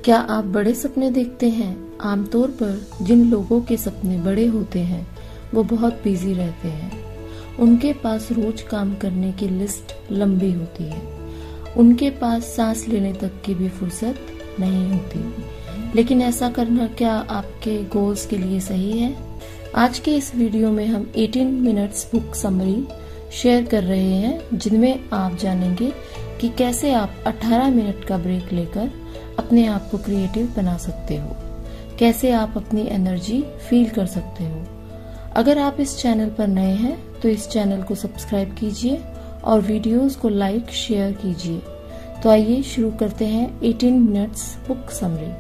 क्या आप बड़े सपने देखते हैं? आमतौर पर जिन लोगों के सपने बड़े होते हैं वो बहुत बिजी रहते हैं। उनके पास रोज काम करने की लिस्ट लंबी होती है। उनके पास सांस लेने तक की भी फुर्सत नहीं होती। लेकिन ऐसा करना क्या आपके गोल्स के लिए सही है? आज के इस वीडियो में हम 18 मिनट्स बुक समरी शेयर कर रहे हैं, जिनमें आप जानेंगे कि कैसे आप 18 मिनट का ब्रेक लेकर अपने आप को क्रिएटिव बना सकते हो, कैसे आप अपनी एनर्जी फील कर सकते हो। अगर आप इस चैनल पर नए हैं तो इस चैनल को सब्सक्राइब कीजिए और वीडियोस को लाइक शेयर कीजिए। तो आइए शुरू करते हैं 18 मिनट्स बुक समरी।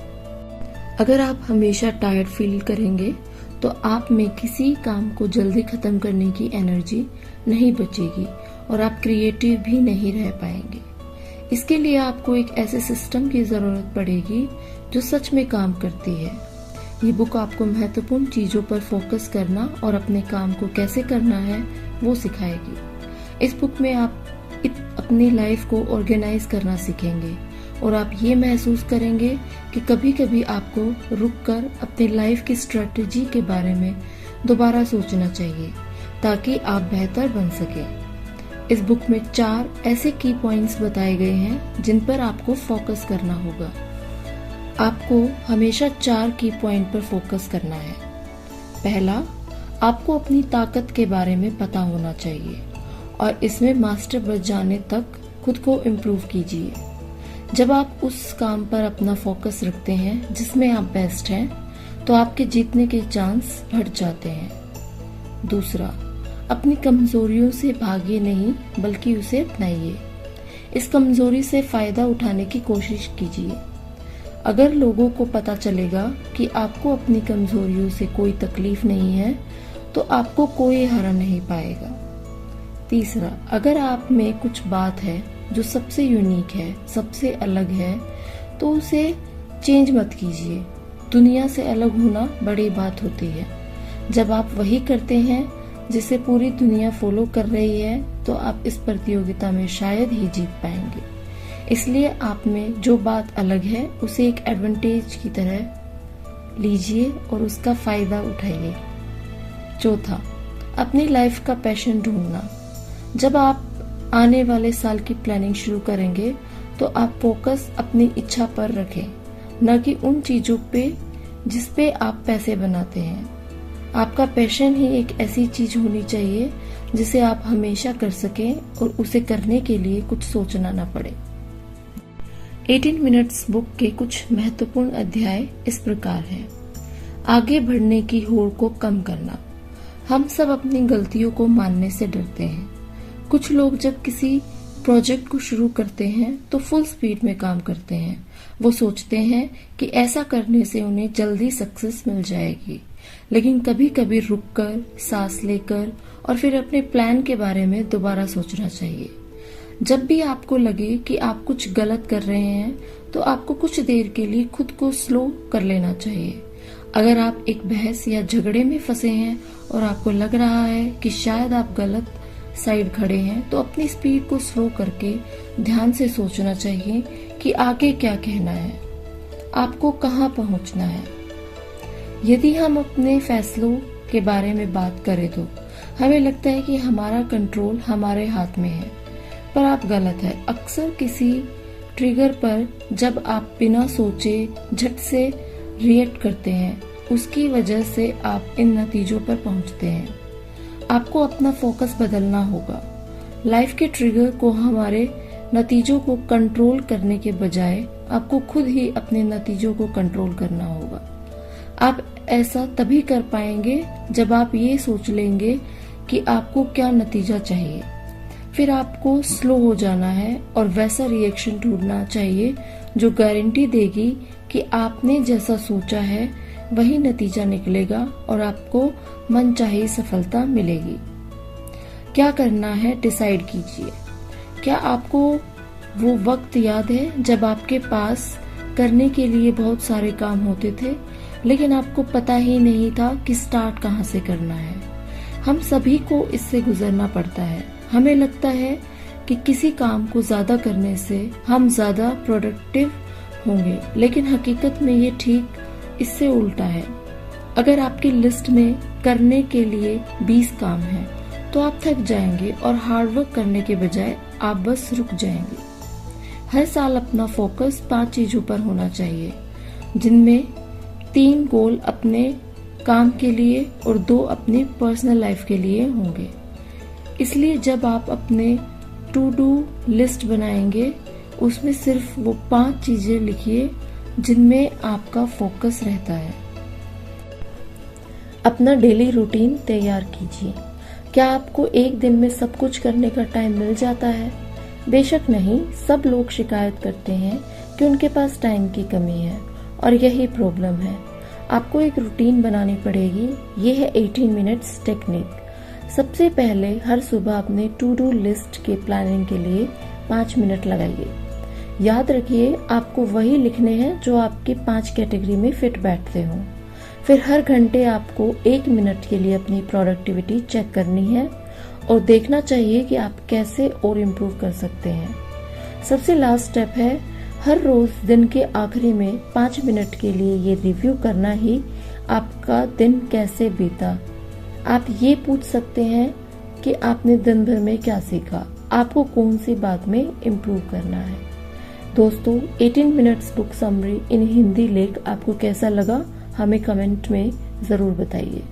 अगर आप हमेशा टायर्ड फील करेंगे तो आप में किसी काम को जल्दी खत्म करने की एनर्जी नहीं बचेगी और आप क्रिएटिव भी नहीं रह पाएंगे। इसके लिए आपको एक ऐसे सिस्टम की जरूरत पड़ेगी जो सच में काम करती है। ये बुक आपको महत्वपूर्ण चीजों पर फोकस करना और अपने काम को कैसे करना है वो सिखाएगी। इस बुक में आप अपनी लाइफ को ऑर्गेनाइज करना सीखेंगे और आप ये महसूस करेंगे कि कभी कभी आपको रुककर अपनी लाइफ की स्ट्रेटेजी के बारे में दोबारा सोचना चाहिए ताकि आप बेहतर बन सकें। इस बुक में 4 ऐसे की पॉइंट्स बताए गए हैं जिन पर आपको फोकस करना होगा। आपको हमेशा 4 की पॉइंट पर फोकस करना है। पहला, आपको अपनी ताकत के बारे में पता होना चाहिए और इसमें मास्टर बन जाने तक खुद को इम्प्रूव कीजिए। जब आप उस काम पर अपना फोकस रखते हैं जिसमें आप बेस्ट हैं तो आपके जीतने के चांस बढ़ जाते हैं। दूसरा, अपनी कमजोरियों से भागिए नहीं बल्कि उसे अपनाइए। इस कमजोरी से फायदा उठाने की कोशिश कीजिए। अगर लोगों को पता चलेगा कि आपको अपनी कमजोरियों से कोई तकलीफ नहीं है तो आपको कोई हरा नहीं पाएगा। तीसरा, अगर आप में कुछ बात है जो सबसे यूनिक है, सबसे अलग है, तो उसे चेंज मत कीजिए। दुनिया से अलग होना बड़ी बात होती है। जब आप वही करते हैं जिसे पूरी दुनिया फॉलो कर रही है तो आप इस प्रतियोगिता में शायद ही जीत पाएंगे। इसलिए आप में जो बात अलग है उसे एक एडवांटेज की तरह लीजिए और उसका फायदा उठाइए। चौथा, अपनी लाइफ का पैशन ढूंढना। जब आप आने वाले साल की प्लानिंग शुरू करेंगे तो आप फोकस अपनी इच्छा पर रखें, न कि उन चीजों पे जिस पे आप पैसे बनाते हैं। आपका पैशन ही एक ऐसी चीज होनी चाहिए जिसे आप हमेशा कर सकें और उसे करने के लिए कुछ सोचना न पड़े। 18 मिनट्स बुक के कुछ महत्वपूर्ण अध्याय इस प्रकार हैं। आगे बढ़ने की होड़ को कम करना। हम सब अपनी गलतियों को मानने से डरते हैं। कुछ लोग जब किसी प्रोजेक्ट को शुरू करते हैं तो फुल स्पीड में काम करते हैं। वो सोचते हैं कि ऐसा करने से उन्हें जल्दी सक्सेस मिल जाएगी, लेकिन कभी कभी रुककर सांस लेकर और फिर अपने प्लान के बारे में दोबारा सोचना चाहिए। जब भी आपको लगे कि आप कुछ गलत कर रहे हैं तो आपको कुछ देर के लिए खुद को स्लो कर लेना चाहिए। अगर आप एक बहस या झगड़े में फंसे हैं और आपको लग रहा है कि शायद आप गलत साइड खड़े हैं तो अपनी स्पीड को स्लो करके ध्यान से सोचना चाहिए कि आगे क्या कहना है, आपको कहाँ पहुँचना है। यदि हम अपने फैसलों के बारे में बात करें तो हमें लगता है कि हमारा कंट्रोल हमारे हाथ में है, पर आप गलत है। अक्सर किसी ट्रिगर पर जब आप बिना सोचे झट से रिएक्ट करते हैं उसकी वजह से आप इन नतीजों पर पहुंचते हैं। आपको अपना फोकस बदलना होगा। लाइफ के ट्रिगर को हमारे नतीजों को कंट्रोल करने के बजाय आपको खुद ही अपने नतीजों को कंट्रोल करना होगा। आप ऐसा तभी कर पाएंगे जब आप ये सोच लेंगे कि आपको क्या नतीजा चाहिए। फिर आपको स्लो हो जाना है और वैसा रिएक्शन ढूंढना चाहिए जो गारंटी देगी कि आपने जैसा सोचा है वही नतीजा निकलेगा और आपको मनचाही सफलता मिलेगी। क्या करना है डिसाइड कीजिए। क्या आपको वो वक्त याद है जब आपके पास करने के लिए बहुत सारे काम होते थे लेकिन आपको पता ही नहीं था कि स्टार्ट कहाँ से करना है? हम सभी को इससे गुजरना पड़ता है। हमें लगता है कि किसी काम को ज्यादा करने से हम ज्यादा प्रोडक्टिव होंगे, लेकिन हकीकत में ये ठीक इससे उल्टा है। अगर आपकी लिस्ट में करने के लिए 20 काम हैं, तो आप थक जाएंगे और हार्डवर्क करने के बजाय आप बस रुक जाएंगे। हर साल अपना फोकस 5 चीजों पर होना चाहिए, जिनमें 3 गोल अपने काम के लिए और 2 अपनी पर्सनल लाइफ के लिए होंगे। इसलिए जब आप अपने टू डू लिस्ट बनाएंगे, उसमें सिर्फ वो 5 चीजें लिखिए जिनमें आपका फोकस रहता है। अपना डेली रूटीन तैयार कीजिए। क्या आपको एक दिन में सब कुछ करने का टाइम मिल जाता है? बेशक नहीं। सब लोग शिकायत करते हैं कि उनके पास टाइम की कमी है और यही प्रॉब्लम है। आपको एक रूटीन बनानी पड़ेगी। ये है 18 मिनट्स टेक्निक। सबसे पहले हर सुबह अपने टू डू लिस्ट के प्लानिंग के लिए 5 मिनट लगाइए। याद रखिए, आपको वही लिखने हैं जो आपकी 5 कैटेगरी में फिट बैठते हों। फिर हर घंटे आपको 1 मिनट के लिए अपनी प्रोडक्टिविटी चेक करनी है और देखना चाहिए कि आप कैसे और इम्प्रूव कर सकते हैं। सबसे लास्ट स्टेप है हर रोज दिन के आखिरी में 5 मिनट के लिए ये रिव्यू करना ही आपका दिन कैसे बीता। आप ये पूछ सकते हैं कि आपने दिन भर में क्या सीखा, आपको कौन सी बात में इम्प्रूव करना है। दोस्तों, 18 मिनट्स बुक समरी इन हिंदी लेख आपको कैसा लगा, हमें कमेंट में जरूर बताइए।